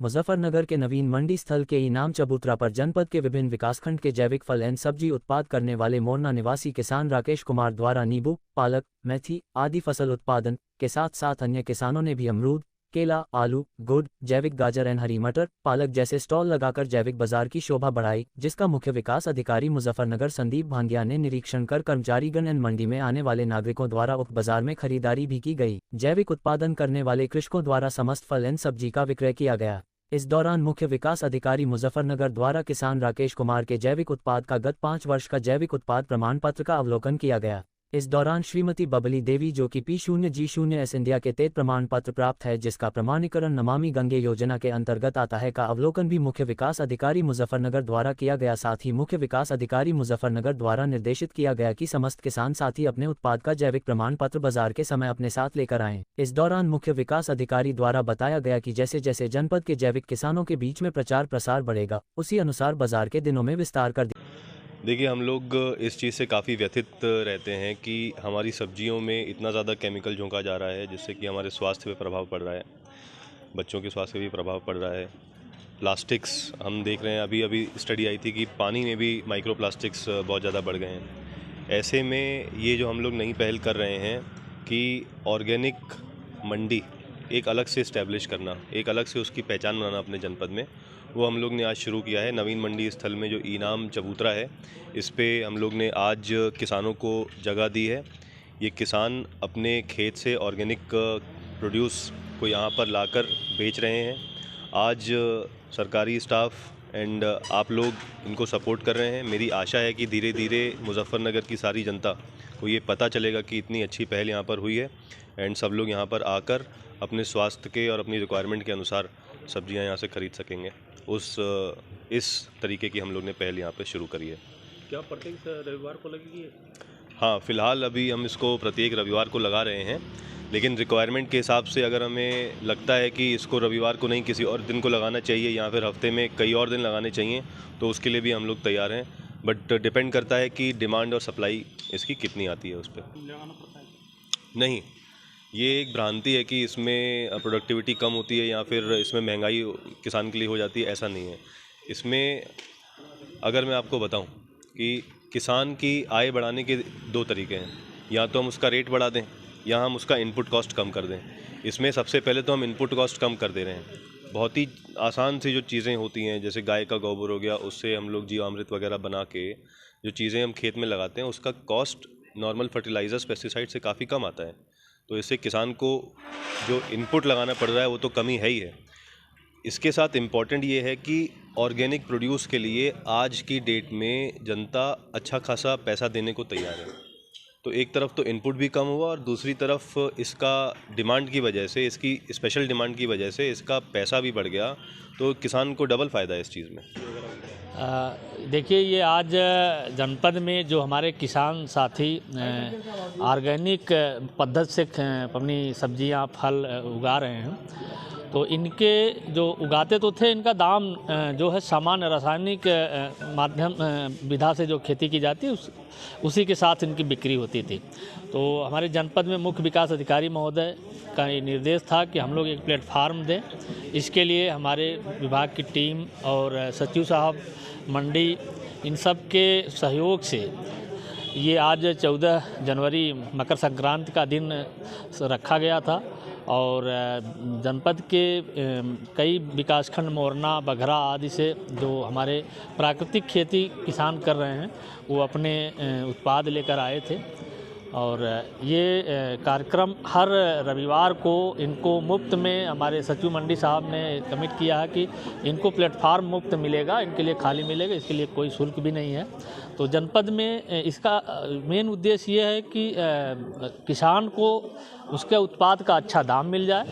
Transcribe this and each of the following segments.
मुजफ्फरनगर के नवीन मंडी स्थल के इनाम चबूतरा पर जनपद के विभिन्न विकासखंड के जैविक फल एवं सब्जी उत्पाद करने वाले मोरना निवासी किसान राकेश कुमार द्वारा नींबू, पालक, मेथी आदि फसल उत्पादन के साथ साथ अन्य किसानों ने भी अमरूद, केला, आलू, गुड़, जैविक गाजर एवं हरी मटर, पालक जैसे स्टॉल लगाकर जैविक बाजार की शोभा बढ़ाई, जिसका मुख्य विकास अधिकारी मुजफ्फरनगर संदीप भांगिया ने निरीक्षण कर कर्मचारीगण एवं मंडी में आने वाले नागरिकों द्वारा उक्त बाजार में खरीदारी भी की गई। जैविक उत्पादन करने वाले कृषकों द्वारा समस्त फल एवं सब्जी का विक्रय किया गया। इस दौरान मुख्य विकास अधिकारी मुजफ्फरनगर द्वारा किसान राकेश कुमार के जैविक उत्पाद का गत 5 वर्ष का जैविक उत्पाद प्रमाण पत्र का अवलोकन किया गया। इस दौरान श्रीमती बबली देवी जो कि P0G0S इंडिया के तहत प्रमाण पत्र प्राप्त है, जिसका प्रमाणीकरण नमामि गंगे योजना के अंतर्गत आता है, का अवलोकन भी मुख्य विकास अधिकारी मुजफ्फरनगर द्वारा किया गया। साथ ही मुख्य विकास अधिकारी मुजफ्फरनगर द्वारा निर्देशित किया गया कि समस्त किसान साथी अपने उत्पाद का जैविक प्रमाण पत्र बाजार के समय अपने साथ लेकर आएं। इस दौरान मुख्य विकास अधिकारी द्वारा बताया गया कि जैसे जैसे जनपद के जैविक किसानों के बीच में प्रचार प्रसार बढ़ेगा, उसी अनुसार बाजार के दिनों में विस्तार कर देखिए, हम लोग इस चीज़ से काफ़ी व्यथित रहते हैं कि हमारी सब्जियों में इतना ज़्यादा केमिकल झोंका जा रहा है, जिससे कि हमारे स्वास्थ्य पे प्रभाव पड़ रहा है, बच्चों के स्वास्थ्य पे भी प्रभाव पड़ रहा है। प्लास्टिक्स हम देख रहे हैं, अभी अभी स्टडी आई थी कि पानी में भी माइक्रो प्लास्टिक्स बहुत ज़्यादा बढ़ गए हैं। ऐसे में ये जो हम लोग नई पहल कर रहे हैं कि ऑर्गेनिक मंडी एक अलग से इस्टेब्लिश करना, एक अलग से उसकी पहचान बनाना अपने जनपद में, वो हम लोग ने आज शुरू किया है। नवीन मंडी स्थल में जो इनाम चबूतरा है, इस पे हम लोग ने आज किसानों को जगह दी है। ये किसान अपने खेत से ऑर्गेनिक प्रोड्यूस को यहाँ पर लाकर बेच रहे हैं। आज सरकारी स्टाफ एंड आप लोग इनको सपोर्ट कर रहे हैं। मेरी आशा है कि धीरे धीरे मुजफ्फरनगर की सारी जनता को ये पता चलेगा कि इतनी अच्छी पहल यहाँ पर हुई है एंड सब लोग यहाँ पर आकर अपने स्वास्थ्य के और अपनी रिक्वायरमेंट के अनुसार सब्जियाँ यहाँ से खरीद सकेंगे। इस तरीके की हम लोग ने पहल यहाँ पे शुरू करी है। क्या प्रत्येक रविवार को लगेगी? हाँ, फ़िलहाल अभी हम इसको प्रत्येक रविवार को लगा रहे हैं, लेकिन रिक्वायरमेंट के हिसाब से अगर हमें लगता है कि इसको रविवार को नहीं किसी और दिन को लगाना चाहिए या फिर हफ्ते में कई और दिन लगाने चाहिए, तो उसके लिए भी हम लोग तैयार हैं। बट डिपेंड करता है कि डिमांड और सप्लाई इसकी कितनी आती है उस पर। लगाना पड़ता है? नहीं, ये एक भ्रांति है कि इसमें प्रोडक्टिविटी कम होती है या फिर इसमें महंगाई किसान के लिए हो जाती है, ऐसा नहीं है। इसमें अगर मैं आपको बताऊं कि किसान की आय बढ़ाने के 2 तरीके हैं, या तो हम उसका रेट बढ़ा दें या हम उसका इनपुट कॉस्ट कम कर दें। इसमें सबसे पहले तो हम इनपुट कॉस्ट कम कर दे रहे हैं। बहुत ही आसान सी जो चीज़ें होती हैं, जैसे गाय का गोबर हो गया, उससे हम लोग जीवामृत वगैरह बना के जो चीज़ें हम खेत में लगाते हैं, उसका कॉस्ट नॉर्मल फर्टिलाइज़र्स पेस्टिसाइड से काफ़ी कम आता है। तो इससे किसान को जो इनपुट लगाना पड़ रहा है वो तो कमी है ही है। इसके साथ इम्पॉर्टेंट ये है कि ऑर्गेनिक प्रोड्यूस के लिए आज की डेट में जनता अच्छा खासा पैसा देने को तैयार है। तो एक तरफ तो इनपुट भी कम हुआ और दूसरी तरफ इसका डिमांड की वजह से, इसकी स्पेशल डिमांड की वजह से इसका पैसा भी बढ़ गया, तो किसान को डबल फ़ायदा है इस चीज़ में। देखिए, ये आज जनपद में जो हमारे किसान साथी ऑर्गेनिक पद्धति से अपनी सब्जियां फल उगा रहे हैं, तो इनके जो उगाते तो थे, इनका दाम जो है सामान्य रासायनिक माध्यम विधा से जो खेती की जाती है उसी के साथ इनकी बिक्री होती थी। तो हमारे जनपद में मुख्य विकास अधिकारी महोदय का ये निर्देश था कि हम लोग एक प्लेटफार्म दें। इसके लिए हमारे विभाग की टीम और सचिव साहब, मंडी, इन सब के सहयोग से ये आज 14 जनवरी मकर संक्रांति का दिन रखा गया था और जनपद के कई विकासखंड मोरना, बघरा आदि से जो हमारे प्राकृतिक खेती किसान कर रहे हैं, वो अपने उत्पाद लेकर आए थे और ये कार्यक्रम हर रविवार को इनको मुफ्त में हमारे सचिव मंडी साहब ने कमिट किया है कि इनको प्लेटफार्म मुफ्त मिलेगा, इनके लिए खाली मिलेगा, इसके लिए कोई शुल्क भी नहीं है। तो जनपद में इसका मेन उद्देश्य ये है कि किसान को उसके उत्पाद का अच्छा दाम मिल जाए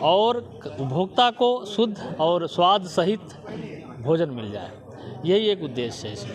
और उपभोक्ता को शुद्ध और स्वाद सहित भोजन मिल जाए, यही एक उद्देश्य है इसमें।